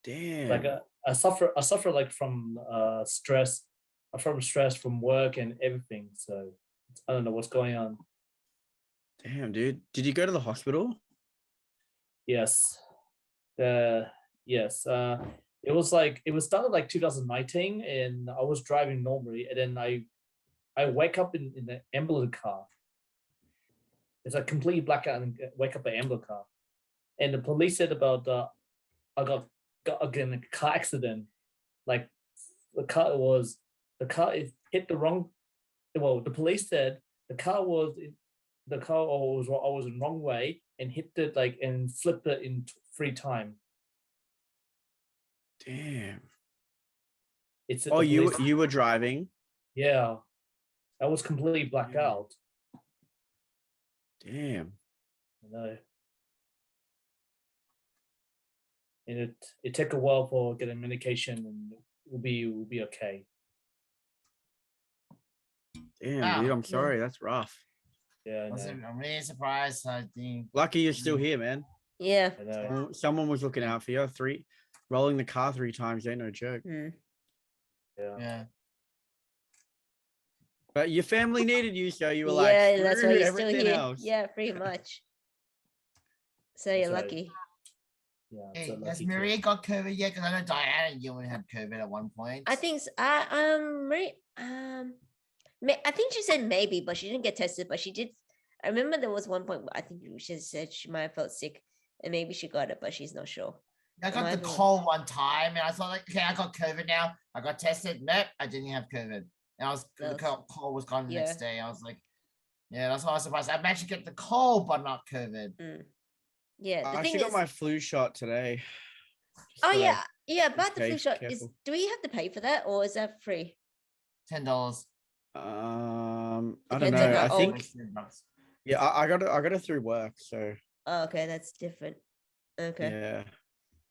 Damn. like I suffer like from stress. From stress from work and everything. So I don't know what's going on. Damn, dude. Did you go to the hospital? Yes. Yes. It was started like 2019, and I was driving normally, and then I wake up in the ambulance car. It's a completely blackout and wake up in the ambulance car. And the police said about I got again a car accident. Like the car hit the wrong. Well, the police said the car was I was in the wrong way and hit it like and flipped it in 3 times. Damn. It's Oh, you were driving? Yeah, I was completely blacked out. Damn. I know. And it took a while for getting medication, and we'll be okay. Damn, dude. I'm sorry. That's rough. Yeah, I know. I'm really surprised. I think. Lucky you're still here, man. Yeah. I know. Someone was looking out for you. Rolling the car 3 times ain't no joke. Mm. Yeah. But your family needed you, so you were Yeah, like, that's why "Screw you're still everything here. else." Yeah, pretty much. So you're That's right. lucky. Yeah. I'm Hey, so has lucky too. Maria got COVID yet? Because I know Diana and you had COVID at one point. I think I think she said maybe, but she didn't get tested. But she did. I remember there was one point where I think she said she might have felt sick, and maybe she got it, but she's not sure. I got the cold one time, and I thought like, okay, I got COVID now. I got tested. Nope, I didn't have COVID. And the cold was gone the next day. I was like, yeah, that's why I was surprised. I managed to get the cold, but not COVID. Mm. Yeah, I actually got my flu shot today. Oh yeah. About the flu shot careful. do we have to pay for that or is that free? $10. I don't Depends know. on how I think old. yeah, I got it through work, so Oh, okay, that's different. Okay. yeah.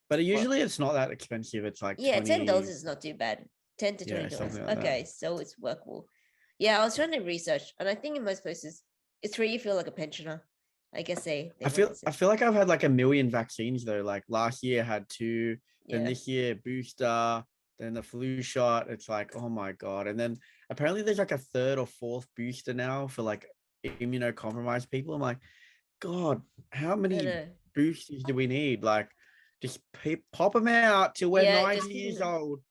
But usually it's not that expensive. It's like $10 is not too bad. $10 to $20. something like Okay, so it's workable. Yeah, I was trying to research, and I think in most places it's free. You feel like a pensioner. I guess they I feel like I've had like a million vaccines though. Like last year I had 2, then Yeah. this year booster, then the flu shot. It's like, oh my god. And then apparently there's like a 3rd or 4th booster now for like immunocompromised people. I'm like, God, how many know. boosters do we need? Like, just pop them out till we're Yeah, 90 just, years old.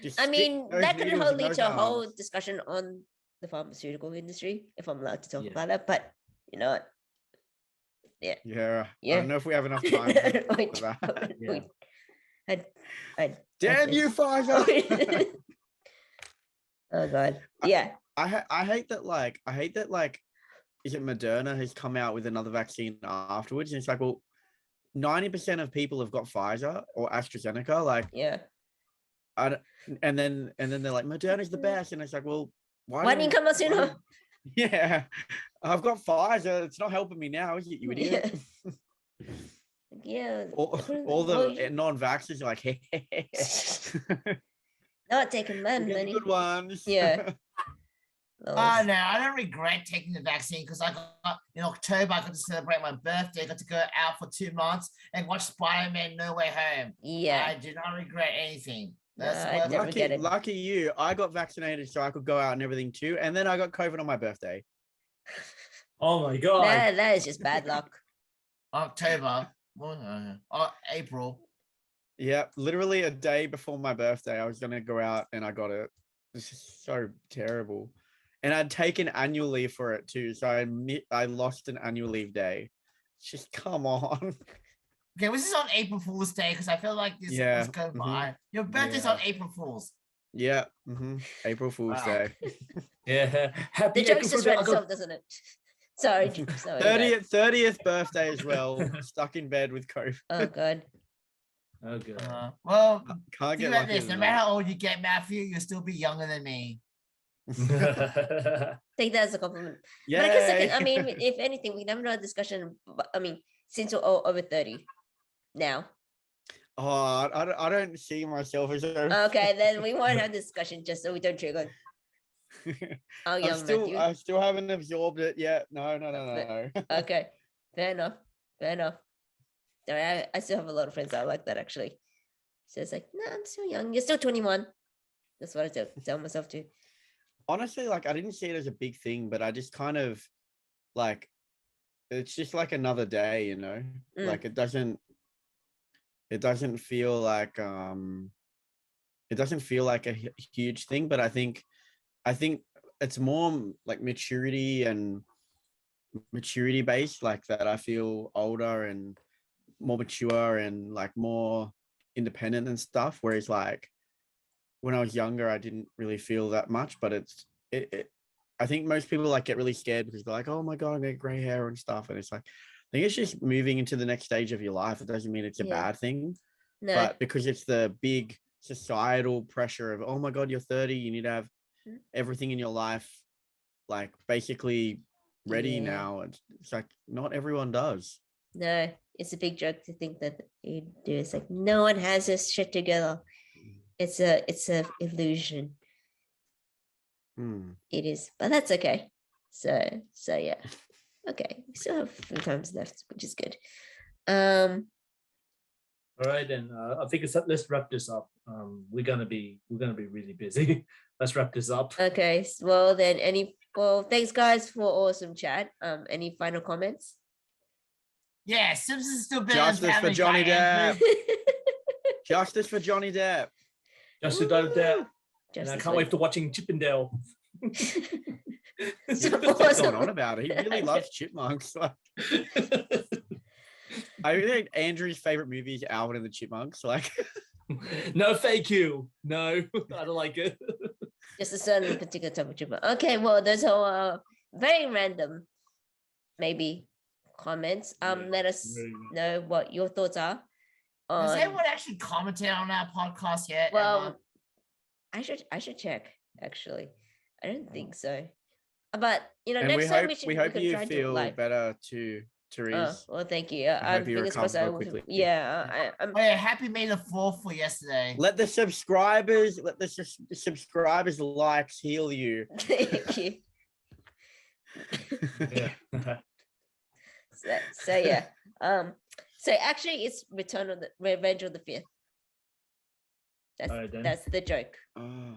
Just I stick mean, those that could needles in lead those to a whole arms. discussion on the pharmaceutical industry, if I'm allowed to talk Yeah. about that. But you know what? Yeah, I Yeah. don't know if we have enough time for that. Yeah. Damn you, Pfizer! Oh God. Yeah. I hate that. Like, is it Moderna has come out with another vaccine afterwards, and it's like, well, 90% of people have got Pfizer or AstraZeneca. Like, Yeah. and then they're like, Moderna's the best, and it's like, well, Why didn't you come out sooner? Yeah, I've got Pfizer. It's not helping me now, is it, you idiot? Yeah. All the non-vaxxers are like, hey. Not taking We'll man get the money. good ones. Yeah. Oh no, I don't regret taking the vaccine because I got in October. I got to celebrate my birthday. Got to go out for 2 months and watch Spider-Man: No Way Home. Yeah. I do not regret anything. No, That's I worth never it. get it. Lucky you. I got vaccinated so I could go out and everything too. And then I got COVID on my birthday. Oh my God. That is just bad luck. October, April. Yeah, literally a day before my birthday, I was gonna go out and I got it. This is so terrible. And I'd taken annual leave for it too, so I lost an annual leave day. Just come on. Okay, was this on April Fool's Day? Because I feel like this Yeah, was going mhm. by. Your birthday's Yeah. on April Fool's. Yeah, April Fool's Wow. Day. Yeah. Happy The joke April just Fool's Day, read Uncle. itself, doesn't it? Sorry. Sorry. guys. 30th birthday as well. Stuck in bed with COVID. Oh God. Oh good. Well, Can't think get about lucky this. No than matter that. how old you get, Matthew, you'll still be younger than me. Take that as a compliment. But I guess Yay. I mean, if anything, we never had a discussion. I mean, since we're all over 30 now. Oh, I don't see myself as a. Okay, then we won't have discussion just so we don't trigger. Oh, young Matthew. I still haven't absorbed it yet. No. Okay, fair enough. Fair enough. I still have a lot of friends that are like that actually. So it's like, no, I'm still young. You're still 21. That's what I tell myself too. Honestly, like, I didn't see it as a big thing, but I just kind of like, it's just like another day, you know. Mm. Like, it doesn't feel like it doesn't feel like a huge thing, but I think it's more like maturity based, like that. I feel older and more mature and like more independent and stuff. Whereas like when I was younger, I didn't really feel that much. But I think most people like get really scared because they're like, oh my God, I get gray hair and stuff. And it's like, I think it's just moving into the next stage of your life. It doesn't mean it's a Yeah. bad thing, No. but because it's the big societal pressure of, oh my God, you're 30, you need to have everything in your life like basically ready Yeah. now. It's like not everyone does. No, it's a big joke to think that you do. It's like no one has this shit together. It's a illusion. It is, but that's okay. So yeah. Okay, we still have a few times left, which is good. All right, then I think let's wrap this up. We're gonna be really busy. Let's wrap this up. Okay. Well, then thanks guys for awesome chat. Any final comments? Yeah, Simpsons still better Justice than for Family Johnny Guy, Depp. Andrew. Justice for Johnny Depp. Just to do that, and I Justice can't wait to watching Chippendale. What's going on about it? He really loves chipmunks. Like, I really think Andrew's favorite movie is Alvin and the Chipmunks. Like, No, thank you. No, I don't like it. Just a certain particular type of chipmunk. Okay, well, those are very random, maybe comments. Let us know what your thoughts are. Has anyone actually commented on our podcast yet? Well, I should check actually. I don't think so. But and next time we hope could you try to do it feel live. better too, Therese. Well, thank you. I hope you fingers crossed. recover quickly. I'm Oh, yeah, happy May the 4th for yesterday. Let the subscribers likes heal you. thank you. Yeah. So yeah. So actually, it's Revenge of the 5th. All right, then. That's the joke. Oh.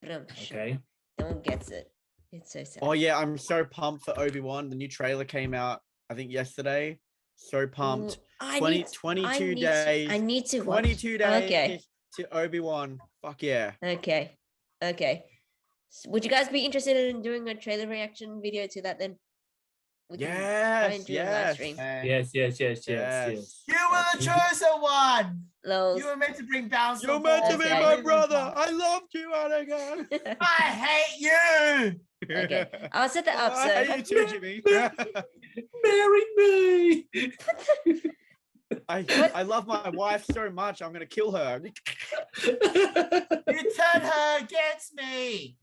But Okay. no one gets it. It's so sad. Oh yeah, I'm so pumped for Obi-Wan. The new trailer came out, I think yesterday. So pumped. I 20, need- 22 I days. need to watch. 22 days Okay. to Obi-Wan. Fuck yeah. Okay. Would you guys be interested in doing a trailer reaction video to that then? We can try and Yes, do a live yes. stream. Yes. Yes. You were the chosen one. Lols. You were meant to bring balance. to You're the meant to force. be Okay. my brother. I loved you, Anakin. I hate you. Okay. I'll set that up. I So hate you too, Jimmy. Marry me. I love my wife so much. I'm gonna kill her. You turn her against me.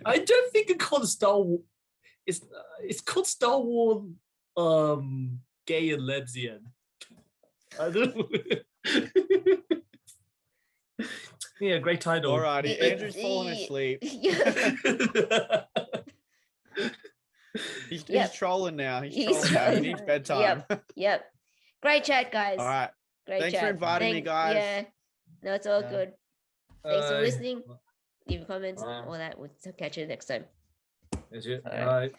I don't think it's called Star Wars. It's called Star Wars gay and lesbian. I don't know. Yeah, great title. Alrighty, Andrew's fallen asleep. Yeah. He's Yep. trolling now. He's He's trolling now. He trolling. needs bedtime. Yep. Great chat, guys. All right. Great Thanks for chat. inviting me, guys. Yeah. No, it's all Yeah. good. Thanks for Bye. listening. Leave comments, Bye. all that. We'll catch you next time. That's it. All right. All right.